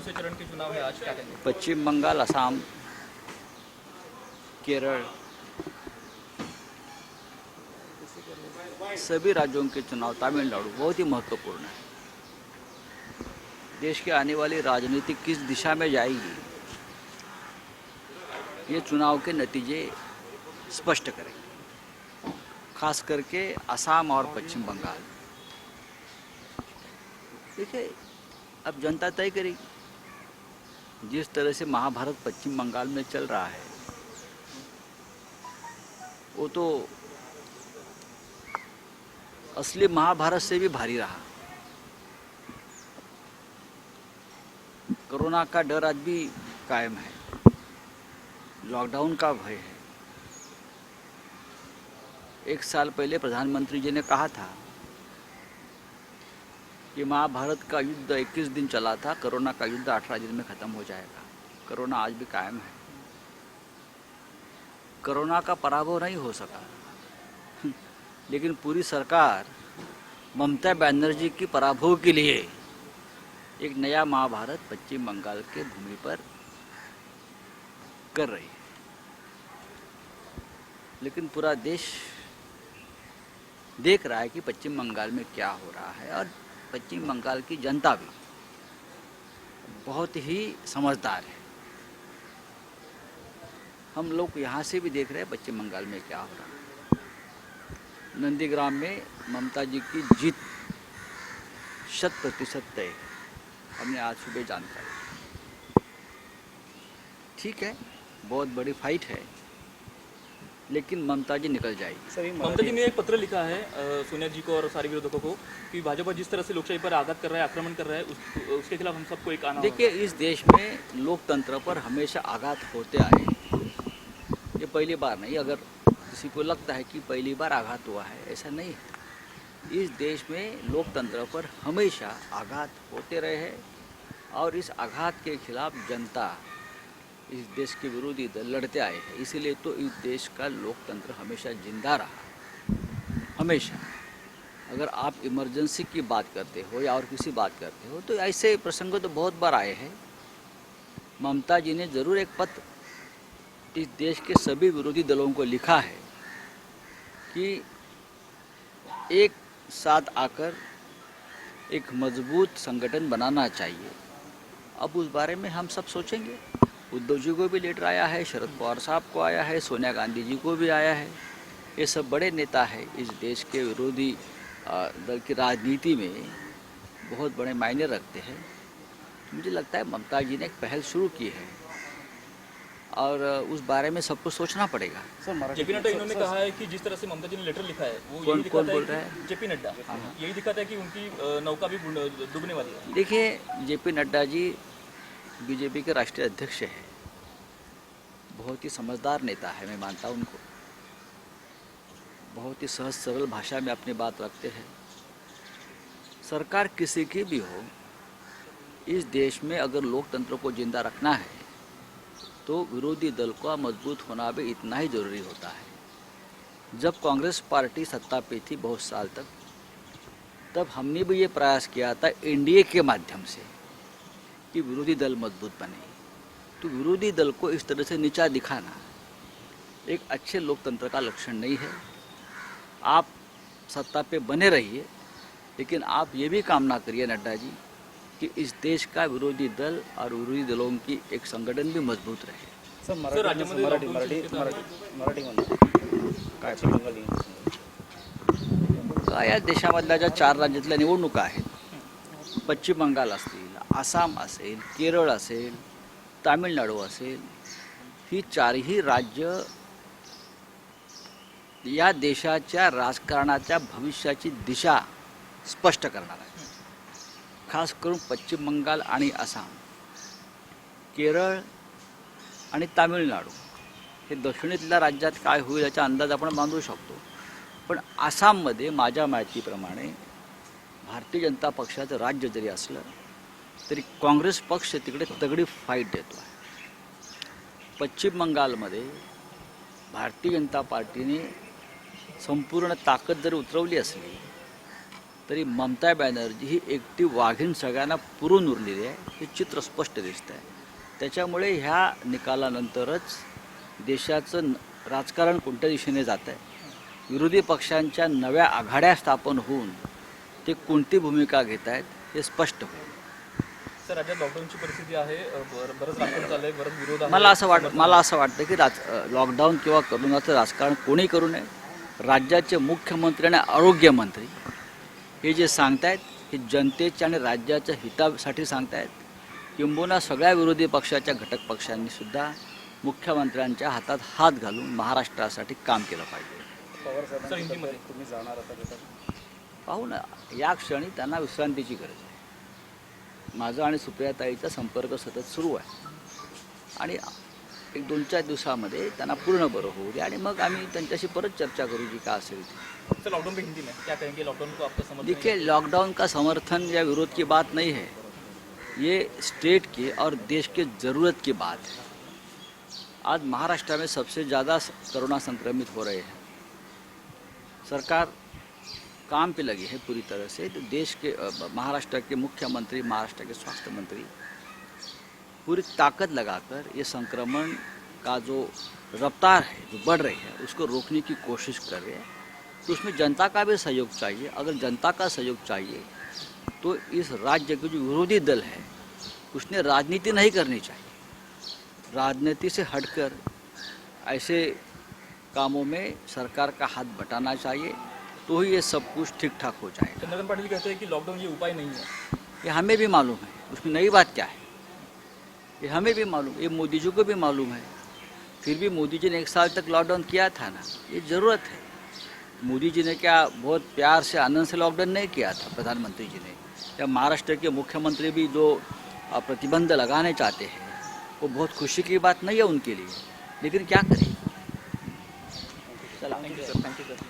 दूसरे चरण के चुनाव है आज, क्या कहेंगे? पश्चिम बंगाल, असम, केरल, सभी राज्यों के चुनाव, तमिलनाडु बहुत ही महत्वपूर्ण है। देश की आने वाली राजनीति किस दिशा में जाएगी, ये चुनाव के नतीजे स्पष्ट करेंगे। खास करके असम और पश्चिम बंगाल। देखिए, अब जनता तय करेगी। जिस तरह से महाभारत पश्चिम बंगाल में चल रहा है, वो तो असली महाभारत से भी भारी रहा। कोरोना का डर आज भी कायम है, लॉकडाउन का भय है। एक साल पहले प्रधानमंत्री जी ने कहा था कि महाभारत का युद्ध 21 दिन चला था, कोरोना का युद्ध 18 दिन में खत्म हो जाएगा। कोरोना आज भी कायम है। कोरोना का पराभव नहीं हो सका, लेकिन पूरी सरकार ममता बनर्जी की पराभव के लिए एक नया महाभारत पश्चिम बंगाल के भूमि पर कर रही है। लेकिन पूरा देश देख रहा है कि पश्चिम बंगाल में क्या हो रहा है, और पश्चिम बंगाल की जनता भी बहुत ही समझदार है। हम लोग यहाँ से भी देख रहे हैं पश्चिम बंगाल में क्या हो रहा है। नंदीग्राम में ममता जी की जीत 100% तय है, हमने आज सुबह जानकारी। ठीक है, बहुत बड़ी फाइट है, लेकिन ममता जी निकल जाएगी। ममता जी ने एक पत्र लिखा है सोनिया जी को और सारे विरोधकों को कि भाजपा जिस तरह से लोकशाही पर आघात कर रहा है, आक्रमण कर रहा है, उसके खिलाफ हम सबको एक आना। देखिए, इस देश में लोकतंत्र पर हमेशा आघात होते आए। ये पहली बार नहीं। अगर किसी को लगता है कि पहली बार आघात हुआ है, ऐसा नहीं है। इस देश में लोकतंत्र पर हमेशा आघात होते रहे हैं, और इस आघात के खिलाफ जनता, इस देश के विरोधी दल लड़ते आए हैं। इसीलिए तो इस देश का लोकतंत्र हमेशा जिंदा रहा, हमेशा। अगर आप इमरजेंसी की बात करते हो या और किसी बात करते हो, तो ऐसे प्रसंग तो बहुत बार आए हैं। ममता जी ने ज़रूर एक पत्र इस देश के सभी विरोधी दलों को लिखा है कि एक साथ आकर एक मजबूत संगठन बनाना चाहिए। अब उस बारे में हम सब सोचेंगे। उद्धव जी को भी लेटर आया है, शरद पवार साहब को आया है, सोनिया गांधी जी को भी आया है। ये सब बड़े नेता हैं, इस देश के विरोधी दल की राजनीति में बहुत बड़े मायने रखते हैं। मुझे लगता है ममता जी ने एक पहल शुरू की है, और उस बारे में सबको सोचना पड़ेगा। जेपी नड्डा इन्होंने कहा है कि जिस तरह से ममता जी ने लेटर लिखा है, वो कौन यही बोल दिखाता रहा है है? जेपी नड्डा यही दिखाता है कि उनकी नौका भी डूबने वाली है। देखिए, जेपी नड्डा जी बीजेपी के राष्ट्रीय अध्यक्ष हैं, बहुत ही समझदार नेता है। मैं मानता हूँ उनको। बहुत ही सहज सरल भाषा में अपनी बात रखते हैं। सरकार किसी की भी हो, इस देश में अगर लोकतंत्र को जिंदा रखना है तो विरोधी दल का मजबूत होना भी इतना ही जरूरी होता है। जब कांग्रेस पार्टी सत्ता पे थी बहुत साल तक, तब हमने भी ये प्रयास किया था एनडीए के माध्यम से कि विरोधी दल मजबूत बने। तो विरोधी दल को इस तरह से नीचा दिखाना एक अच्छे लोकतंत्र का लक्षण नहीं है। आप सत्ता पे बने रहिए, लेकिन आप ये भी कामना करिए नड्डा जी कि इस देश का विरोधी दल और विरोधी दलों की एक संगठन भी मजबूत रहे। काय या देशामधल्या ज्या 4 राज्यातल्या निवडणुका आहेत, पश्चिम बंगाल असतील, आसाम असेल, केरळ असेल, तामिळनाडू असेल, ही 4ही राज्य या देशाच्या राजकारणाच्या भविष्याची दिशा स्पष्ट करणार आहे। खास करून पश्चिम बंगाल आणि आसाम, केरळ आणि तामिळनाडू हे दक्षिणेतल्या राज्यात काय होईल याचा अंदाज आपण बांधू शकतो। पण आसाममध्ये माझ्या माहितीप्रमाणे भारतीय जनता पक्षाचं राज्य जरी असलं तरी काँग्रेस पक्ष तिकडे तगडी फाईट देतो आहे। पश्चिम बंगालमध्ये भारतीय जनता पार्टीने संपूर्ण ताकद जरी उतरवली असली तरी ममता बॅनर्जी ही एकटी वाघीण सगळ्यांना पुरून उरलेली आहे हे चित्र स्पष्ट दिसतं आहे. त्याच्यामुळे ह्या निकालानंतरच देशाचं राजकारण कोणत्या दिशेने जात आहे, विरोधी पक्षांच्या नव्या आघाड्या स्थापन होऊन ते कोणती भूमिका घेत आहेत हे स्पष्ट होईल. सर, राज्यात लॉकडाऊनची परिस्थिती आहे, बरंच राजकारण चाललंय, बरंच विरोध आहे. मला असं वाटतं की लॉकडाऊन किंवा करोनाचं राजकारण कोणी करू नये. राज्याचे मुख्यमंत्री आणि आरोग्यमंत्री हे जे सांगतायत हे जनतेच्या आणि राज्याच्या हितासाठी सांगतायत. किंबहुना सगळ्या विरोधी पक्षाच्या घटक पक्षांनी सुद्धा मुख्यमंत्र्यांच्या हातात हात घालून महाराष्ट्रासाठी काम केलं पाहिजे. सर, हिंदीमध्ये तुम्ही जाणार आता पाहू ना, या क्षणी त्यांना विश्रांतीची गरज आहे. माझा आणि सुप्रियाताईचा संपर्क सतत सुरू आहे आणि एक 2-4 दिवसामध्ये त्यांना पूर्ण बरं होऊ दे आणि मग आम्ही त्यांच्याशी परत चर्चा करू जी का असेल ती. सर, लॉकडाउन पे हिंदी में क्या कहेंगे? लॉकडाउन को आपका समर्थन? देखिए, लॉकडाउन का समर्थन या विरोध की बात नहीं है, ये स्टेट की और देश की ज़रूरत की बात है. आज महाराष्ट्र में सबसे ज़्यादा कोरोना संक्रमित हो रहे हैं. सरकार काम पे लगी है पूरी तरह से. तो देश के महाराष्ट्र के मुख्यमंत्री, महाराष्ट्र के स्वास्थ्य मंत्री पूरी ताकत लगाकर ये संक्रमण का जो रफ्तार है जो बढ़ रही है उसको रोकने की कोशिश कर रहे हैं. तो उसमें जनता का भी सहयोग चाहिए. अगर जनता का सहयोग चाहिए तो इस राज्य के जो विरोधी दल है उसने राजनीति नहीं करनी चाहिए. राजनीति से हटकर ऐसे कामों में सरकार का हाथ बटाना चाहिए, तो ही ये सब कुछ ठीक ठाक हो जाएगा. चंद्रकांत पाटिल कहते हैं कि लॉकडाउन ये उपाय नहीं है. ये हमें भी मालूम है, उसमें नई बात क्या है, ये हमें भी मालूम, ये मोदी जी को भी मालूम है. फिर भी मोदी जी ने 1 साल तक लॉकडाउन किया था ना, ये ज़रूरत है. मोदी जी ने क्या बहुत प्यार से आनंद से लॉकडाउन नहीं किया था प्रधानमंत्री जी ने, या महाराष्ट्र के मुख्यमंत्री भी जो प्रतिबंध लगाने चाहते हैं वो बहुत खुशी की बात नहीं है उनके लिए, लेकिन क्या करें. Thank you sir.